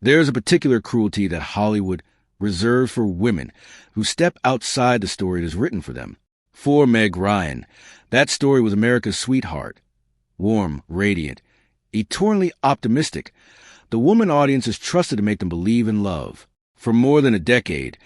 There's a particular cruelty that Hollywood reserves for women who step outside the story it is written for them. For Meg Ryan, that story was America's sweetheart. Warm, radiant, eternally optimistic, the woman audiences trusted to make them believe in love. For more than a decade,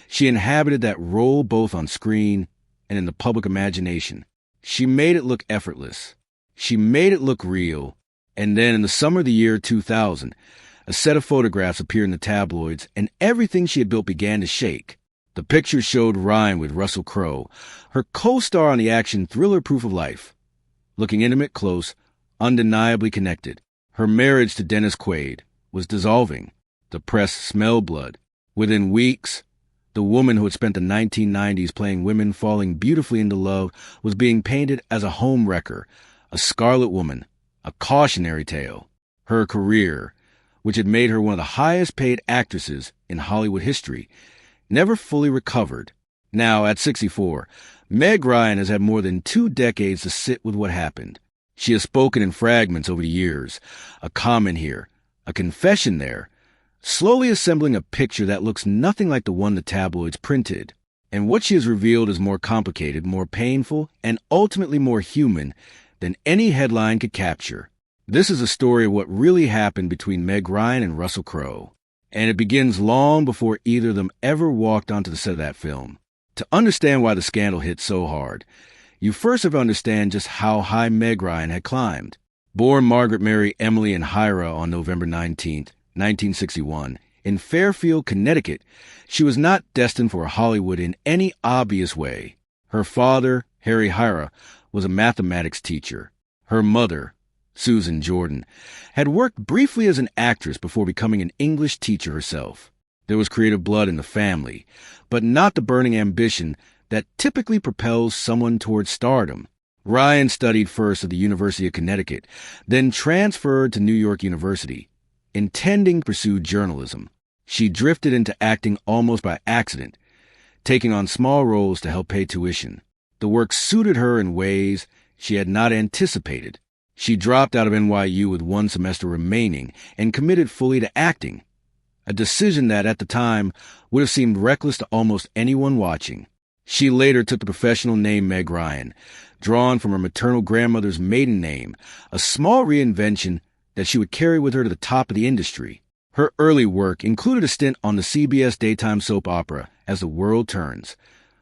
she inhabited that role both on screen and in the public imagination. She made it look effortless. She made it look real. And then in the summer of the year 2000, a set of photographs appeared in the tabloids, and everything she had built began to shake. The pictures showed Ryan with Russell Crowe, her co-star on the action thriller Proof of Life. Looking intimate, close, undeniably connected. Her marriage to Dennis Quaid was dissolving. The press smelled blood. Within weeks, the woman who had spent the 1990s playing women falling beautifully into love was being painted as a home wrecker, a scarlet woman, a cautionary tale. Her career, which had made her one of the highest-paid actresses in Hollywood history, never fully recovered. Now, at 64, Meg Ryan has had more than 2 decades to sit with what happened. She has spoken in fragments over the years, a comment here, a confession there, slowly assembling a picture that looks nothing like the one the tabloids printed. And what she has revealed is more complicated, more painful, and ultimately more human than any headline could capture. This is a story of what really happened between Meg Ryan and Russell Crowe, and it begins long before either of them ever walked onto the set of that film. To understand why the scandal hit so hard, you first have to understand just how high Meg Ryan had climbed. Born Margaret Mary Emily and Hira on November 19, 1961, in Fairfield, Connecticut, she was not destined for Hollywood in any obvious way. Her father, Harry Hira, was a mathematics teacher. Her mother, Susan Jordan, had worked briefly as an actress before becoming an English teacher herself. There was creative blood in the family, but not the burning ambition that typically propels someone towards stardom. Ryan studied first at the University of Connecticut, then transferred to New York University, intending to pursue journalism. She drifted into acting almost by accident, taking on small roles to help pay tuition. The work suited her in ways she had not anticipated. She dropped out of NYU with 1 semester remaining and committed fully to acting, a decision that at the time would have seemed reckless to almost anyone watching. She later took the professional name Meg Ryan, drawn from her maternal grandmother's maiden name, a small reinvention that she would carry with her to the top of the industry. Her early work included a stint on the CBS daytime soap opera As the World Turns,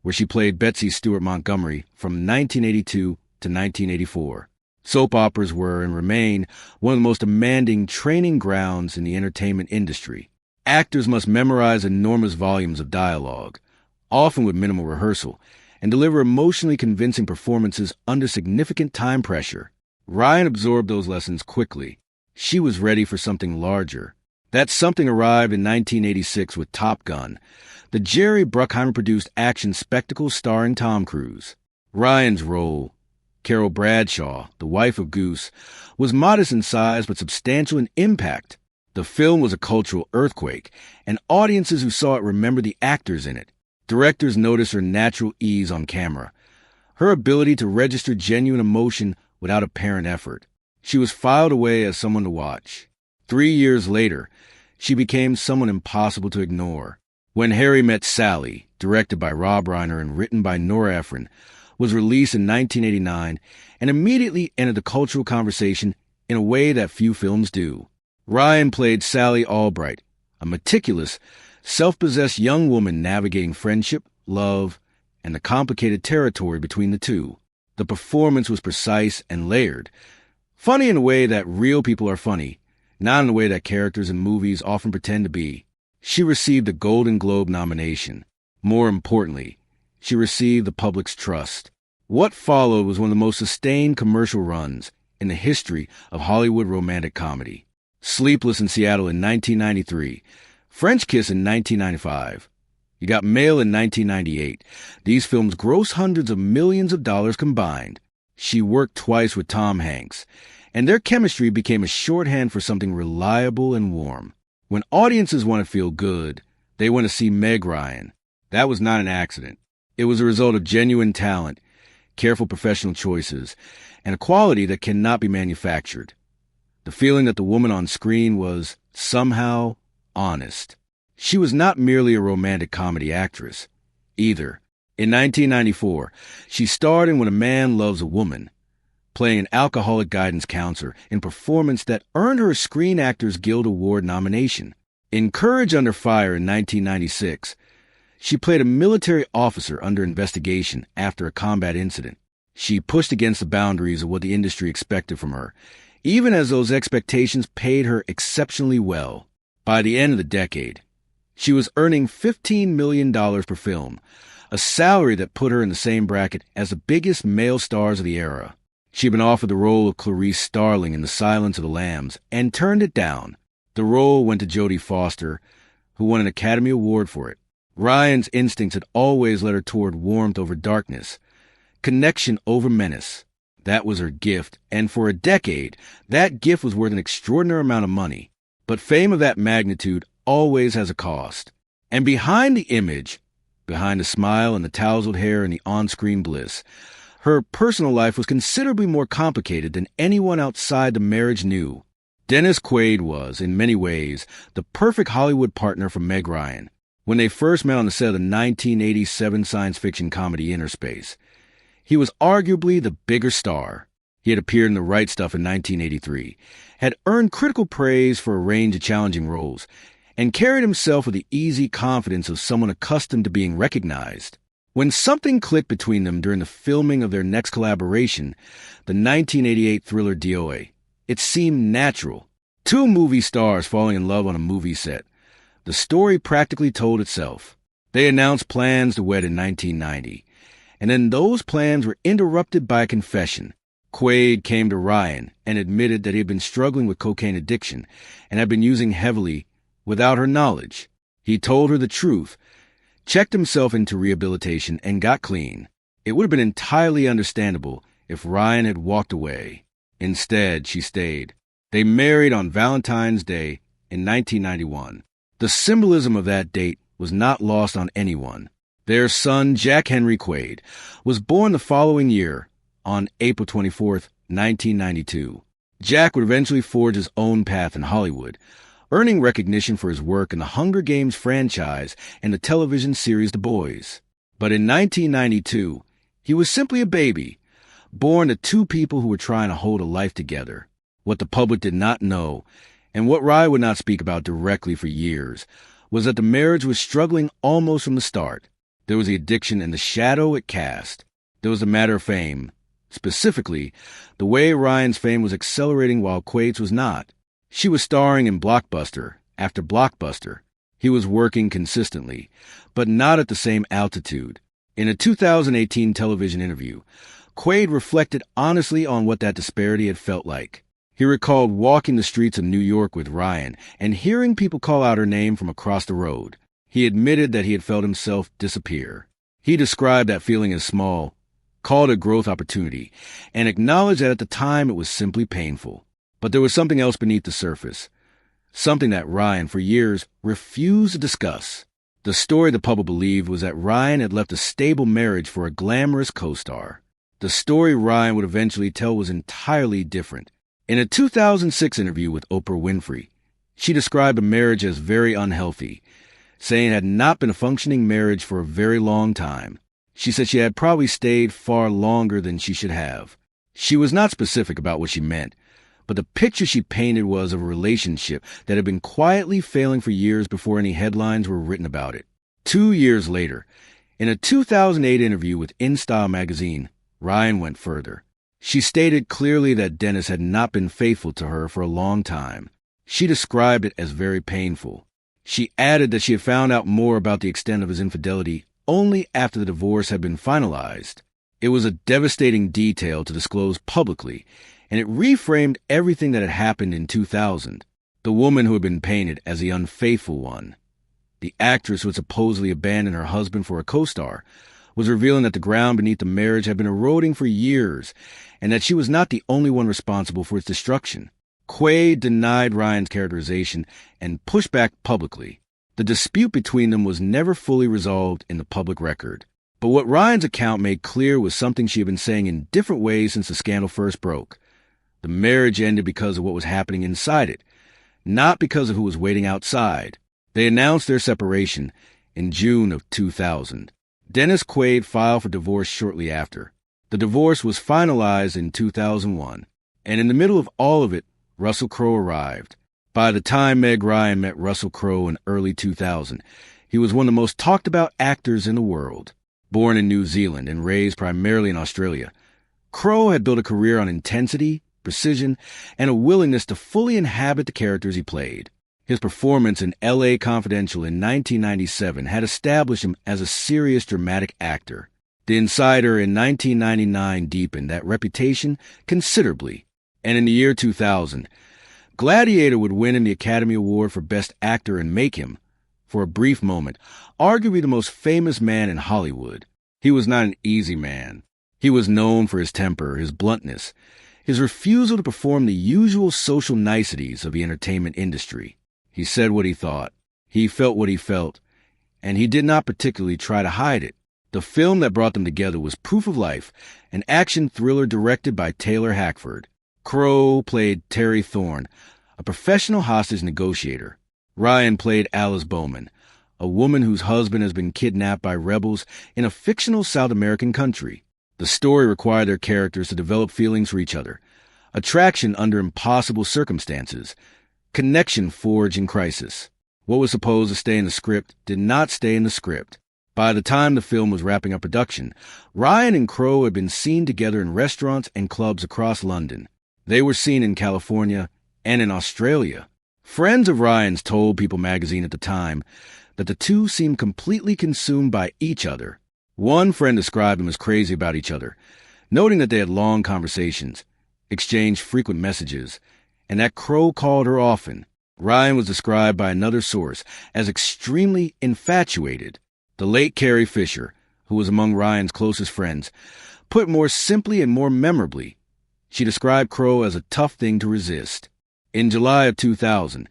where she played Betsy Stewart Montgomery from 1982 to 1984. Soap operas were and remain one of the most demanding training grounds in the entertainment industry. Actors must memorize enormous volumes of dialogue, often with minimal rehearsal, and deliver emotionally convincing performances under significant time pressure. Ryan absorbed those lessons quickly. She was ready for something larger. That something arrived in 1986 with Top Gun, the Jerry Bruckheimer-produced action spectacle starring Tom Cruise. Ryan's role, Carol Bradshaw, the wife of Goose, was modest in size but substantial in impact. The film was a cultural earthquake, and audiences who saw it remember the actors in it. Directors noticed her natural ease on camera, her ability to register genuine emotion without apparent effort. She was filed away as someone to watch. 3 years later, she became someone impossible to ignore. When Harry Met Sally, directed by Rob Reiner and written by Nora Ephron, was released in 1989 and immediately entered the cultural conversation in a way that few films do. Ryan played Sally Albright, a meticulous, self-possessed young woman navigating friendship, love, and the complicated territory between the two. The performance was precise and layered, funny in a way that real people are funny, not in the way that characters in movies often pretend to be. She received a Golden Globe nomination. More importantly, she received the public's trust. What followed was one of the most sustained commercial runs in the history of Hollywood romantic comedy. Sleepless in Seattle in 1993, French Kiss in 1995. You Got Mail in 1998. These films grossed hundreds of millions of dollars combined. She worked twice with Tom Hanks, and their chemistry became a shorthand for something reliable and warm. When audiences want to feel good, they want to see Meg Ryan. That was not an accident. It was a result of genuine talent, careful professional choices, and a quality that cannot be manufactured. The feeling that the woman on screen was, somehow, honest. She was not merely a romantic comedy actress, either. In 1994, she starred in When a Man Loves a Woman, playing an alcoholic guidance counselor in a performance that earned her a Screen Actors Guild Award nomination. In Courage Under Fire in 1996, she played a military officer under investigation after a combat incident. She pushed against the boundaries of what the industry expected from her, even as those expectations paid her exceptionally well. By the end of the decade, she was earning $15 million per film, a salary that put her in the same bracket as the biggest male stars of the era. She'd been offered the role of Clarice Starling in The Silence of the Lambs and turned it down. The role went to Jodie Foster, who won an Academy Award for it. Ryan's instincts had always led her toward warmth over darkness, connection over menace. That was her gift, and for a decade, that gift was worth an extraordinary amount of money. But fame of that magnitude always has a cost. And behind the image, behind the smile and the tousled hair and the on-screen bliss, her personal life was considerably more complicated than anyone outside the marriage knew. Dennis Quaid was, in many ways, the perfect Hollywood partner for Meg Ryan. When they first met on the set of the 1987 science fiction comedy Inner Space, he was arguably the bigger star. He had appeared in The Right Stuff in 1983, had earned critical praise for a range of challenging roles, and carried himself with the easy confidence of someone accustomed to being recognized. When something clicked between them during the filming of their next collaboration, the 1988 thriller DOA, it seemed natural. Two movie stars falling in love on a movie set. The story practically told itself. They announced plans to wed in 1990, and then those plans were interrupted by a confession. Quaid came to Ryan and admitted that he had been struggling with cocaine addiction and had been using heavily without her knowledge. He told her the truth, checked himself into rehabilitation, and got clean. It would have been entirely understandable if Ryan had walked away. Instead, she stayed. They married on Valentine's Day in 1991. The symbolism of that date was not lost on anyone. Their son, Jack Henry Quaid, was born the following year, on April 24th, 1992. Jack would eventually forge his own path in Hollywood, earning recognition for his work in the Hunger Games franchise and the television series The Boys. But in 1992, he was simply a baby, born to two people who were trying to hold a life together. What the public did not know, and what Ryan would not speak about directly for years, was that the marriage was struggling almost from the start. There was the addiction and the shadow it cast. There was the matter of fame. Specifically, the way Ryan's fame was accelerating while Quaid's was not. She was starring in blockbuster after blockbuster. He was working consistently, but not at the same altitude. In a 2018 television interview, Quaid reflected honestly on what that disparity had felt like. He recalled walking the streets of New York with Ryan and hearing people call out her name from across the road. He admitted that he had felt himself disappear. He described that feeling as small, called it a growth opportunity, and acknowledged that at the time it was simply painful. But there was something else beneath the surface, something that Ryan, for years, refused to discuss. The story the public believed was that Ryan had left a stable marriage for a glamorous co-star. The story Ryan would eventually tell was entirely different. In a 2006 interview with Oprah Winfrey, she described the marriage as very unhealthy, saying it had not been a functioning marriage for a very long time. She said she had probably stayed far longer than she should have. She was not specific about what she meant, but the picture she painted was of a relationship that had been quietly failing for years before any headlines were written about it. 2 years later, in a 2008 interview with InStyle magazine, Ryan went further. She stated clearly that Dennis had not been faithful to her for a long time. She described it as very painful. She added that she had found out more about the extent of his infidelity only after the divorce had been finalized. It was a devastating detail to disclose publicly, and it reframed everything that had happened in 2000. The woman who had been painted as the unfaithful one, the actress who had supposedly abandoned her husband for a co-star, was revealing that the ground beneath the marriage had been eroding for years, and that she was not the only one responsible for its destruction. Quaid denied Ryan's characterization and pushed back publicly. The dispute between them was never fully resolved in the public record. But what Ryan's account made clear was something she had been saying in different ways since the scandal first broke. The marriage ended because of what was happening inside it, not because of who was waiting outside. They announced their separation in June of 2000. Dennis Quaid filed for divorce shortly after. The divorce was finalized in 2001, and in the middle of all of it, Russell Crowe arrived. By the time Meg Ryan met Russell Crowe in early 2000, he was one of the most talked about actors in the world. Born in New Zealand and raised primarily in Australia, Crowe had built a career on intensity, precision, and a willingness to fully inhabit the characters he played. His performance in L.A. Confidential in 1997 had established him as a serious dramatic actor. The Insider in 1999 deepened that reputation considerably, and in the year 2000, Gladiator would win the Academy Award for Best Actor and make him, for a brief moment, arguably the most famous man in Hollywood. He was not an easy man. He was known for his temper, his bluntness, his refusal to perform the usual social niceties of the entertainment industry. He said what he thought. He felt what he felt, and he did not particularly try to hide it. The film that brought them together was Proof of Life, an action thriller directed by Taylor Hackford. Crowe played Terry Thorne, a professional hostage negotiator. Ryan played Alice Bowman, a woman whose husband has been kidnapped by rebels in a fictional South American country. The story required their characters to develop feelings for each other, attraction under impossible circumstances, connection forged in crisis. What was supposed to stay in the script did not stay in the script. By the time the film was wrapping up production, Ryan and Crowe had been seen together in restaurants and clubs across London. They were seen in California and in Australia. Friends of Ryan's told People magazine at the time that the two seemed completely consumed by each other. One friend described them as crazy about each other, noting that they had long conversations, exchanged frequent messages, and that Crowe called her often. Ryan was described by another source as extremely infatuated. The late Carrie Fisher, who was among Ryan's closest friends, put it more simply and more memorably. She described Crowe as a tough thing to resist. In July of 2000,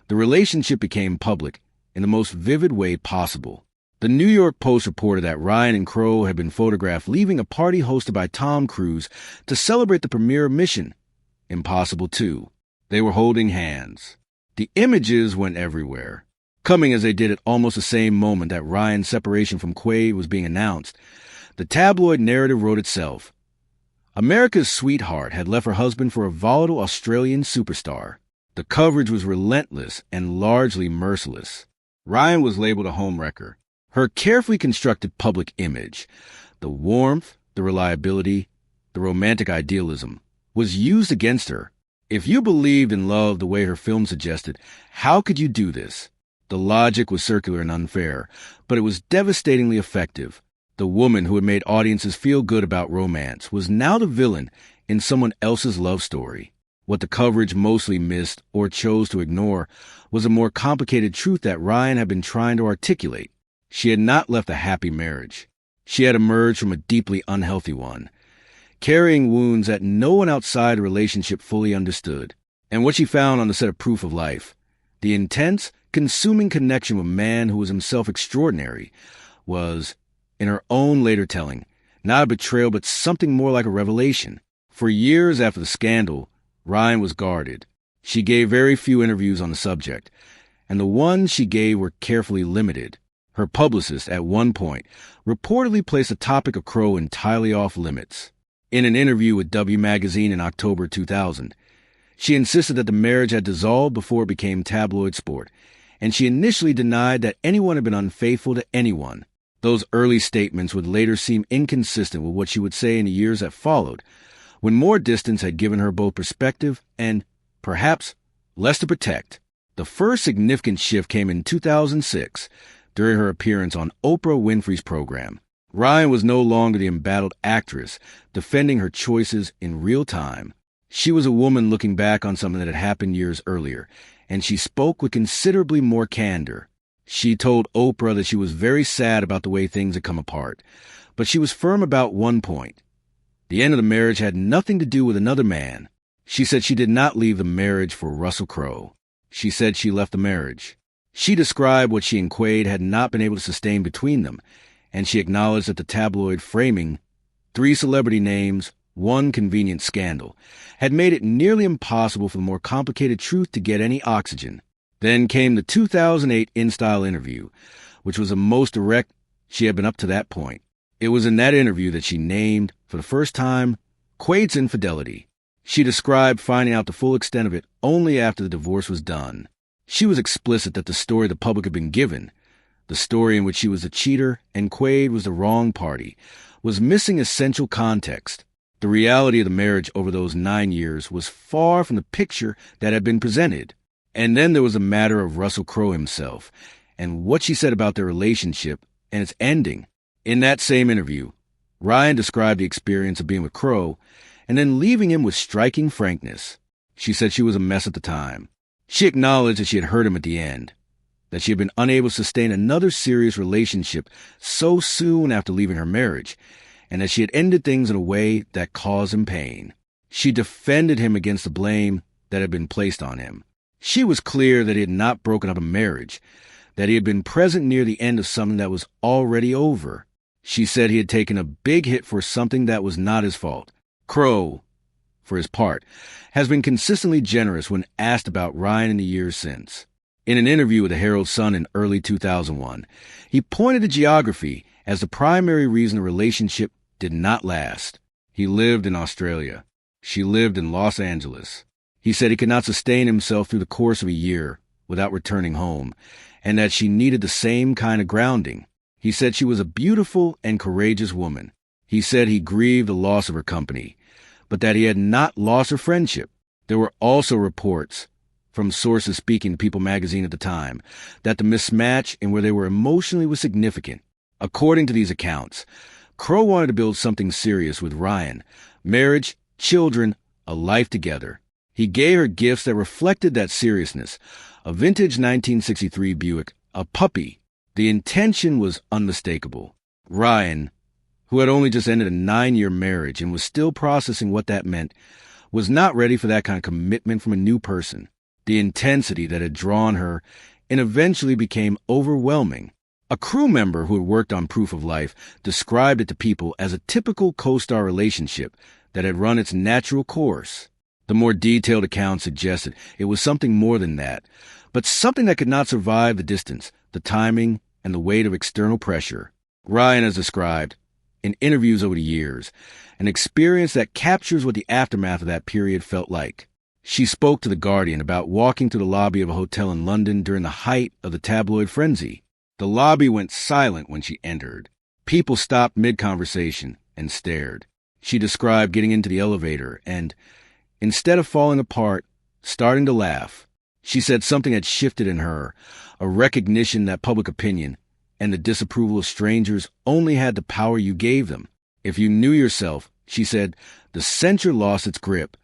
the relationship became public in the most vivid way possible. The New York Post reported that Ryan and Crowe had been photographed leaving a party hosted by Tom Cruise to celebrate the premiere of Mission Impossible 2. They were holding hands. The images went everywhere. Coming as they did at almost the same moment that Ryan's separation from Quaid was being announced, the tabloid narrative wrote itself. America's sweetheart had left her husband for a volatile Australian superstar. The coverage was relentless and largely merciless. Ryan was labeled a homewrecker. Her carefully constructed public image, the warmth, the reliability, the romantic idealism, was used against her. If you believed in love the way her film suggested, how could you do this? The logic was circular and unfair, but it was devastatingly effective. The woman who had made audiences feel good about romance was now the villain in someone else's love story. What the coverage mostly missed or chose to ignore was a more complicated truth that Ryan had been trying to articulate. She had not left a happy marriage. She had emerged from a deeply unhealthy one, carrying wounds that no one outside the relationship fully understood. And what she found on the set of Proof of Life, the intense, consuming connection with a man who was himself extraordinary, was, in her own later telling, not a betrayal but something more like a revelation. For years after the scandal, Ryan was guarded. She gave very few interviews on the subject, and the ones she gave were carefully limited. Her publicist, at one point, reportedly placed the topic of Crowe entirely off limits. In an interview with W magazine in October 2000, she insisted that the marriage had dissolved before it became tabloid sport, and she initially denied that anyone had been unfaithful to anyone. Those early statements would later seem inconsistent with what she would say in the years that followed, when more distance had given her both perspective and, perhaps, less to protect. The first significant shift came in 2006, during her appearance on Oprah Winfrey's program. Ryan was no longer the embattled actress, defending her choices in real time. She was a woman looking back on something that had happened years earlier, and she spoke with considerably more candor. She told Oprah that she was very sad about the way things had come apart, but she was firm about one point. The end of the marriage had nothing to do with another man. She said she did not leave the marriage for Russell Crowe. She said she left the marriage. She described what she and Quaid had not been able to sustain between them, and she acknowledged that the tabloid framing, 3 celebrity names, 1 convenient scandal, had made it nearly impossible for the more complicated truth to get any oxygen. Then came the 2008 InStyle interview, which was the most direct she had been up to that point. It was in that interview that she named, for the first time, Quade's infidelity. She described finding out the full extent of it only after the divorce was done. She was explicit that the story the public had been given, the story in which she was a cheater and Quade was the wrong party, was missing essential context. The reality of the marriage over those 9 years was far from the picture that had been presented. And then there was the matter of Russell Crowe himself, and what she said about their relationship and its ending. In that same interview, Ryan described the experience of being with Crowe and then leaving him with striking frankness. She said she was a mess at the time. She acknowledged that she had hurt him at the end, that she had been unable to sustain another serious relationship so soon after leaving her marriage, and that she had ended things in a way that caused him pain. She defended him against the blame that had been placed on him. She was clear that he had not broken up a marriage, that he had been present near the end of something that was already over. She said he had taken a big hit for something that was not his fault. Crowe, for his part, has been consistently generous when asked about Ryan in the years since. In an interview with the Herald Sun in early 2001, he pointed to geography as the primary reason the relationship did not last. He lived in Australia. She lived in Los Angeles. He said he could not sustain himself through the course of a year without returning home, and that she needed the same kind of grounding. He said she was a beautiful and courageous woman. He said he grieved the loss of her company, but that he had not lost her friendship. There were also reports from sources speaking to People magazine at the time that the mismatch in where they were emotionally was significant. According to these accounts, Crowe wanted to build something serious with Ryan: marriage, children, a life together. He gave her gifts that reflected that seriousness: a vintage 1963 Buick, a puppy. The intention was unmistakable. Ryan, who had only just ended a 9-year marriage and was still processing what that meant, was not ready for that kind of commitment from a new person. The intensity that had drawn her and eventually became overwhelming. A crew member who had worked on Proof of Life described it to People as a typical co-star relationship that had run its natural course. The more detailed account suggested it was something more than that, but something that could not survive the distance, the timing, and the weight of external pressure. Ryan has described, in interviews over the years, an experience that captures what the aftermath of that period felt like. She spoke to The Guardian about walking to the lobby of a hotel in London during the height of the tabloid frenzy. The lobby went silent when she entered. People stopped mid-conversation and stared. She described getting into the elevator and, instead of falling apart, starting to laugh. She said something had shifted in her, a recognition that public opinion and the disapproval of strangers only had the power you gave them. If you knew yourself, she said, the censure lost its grip.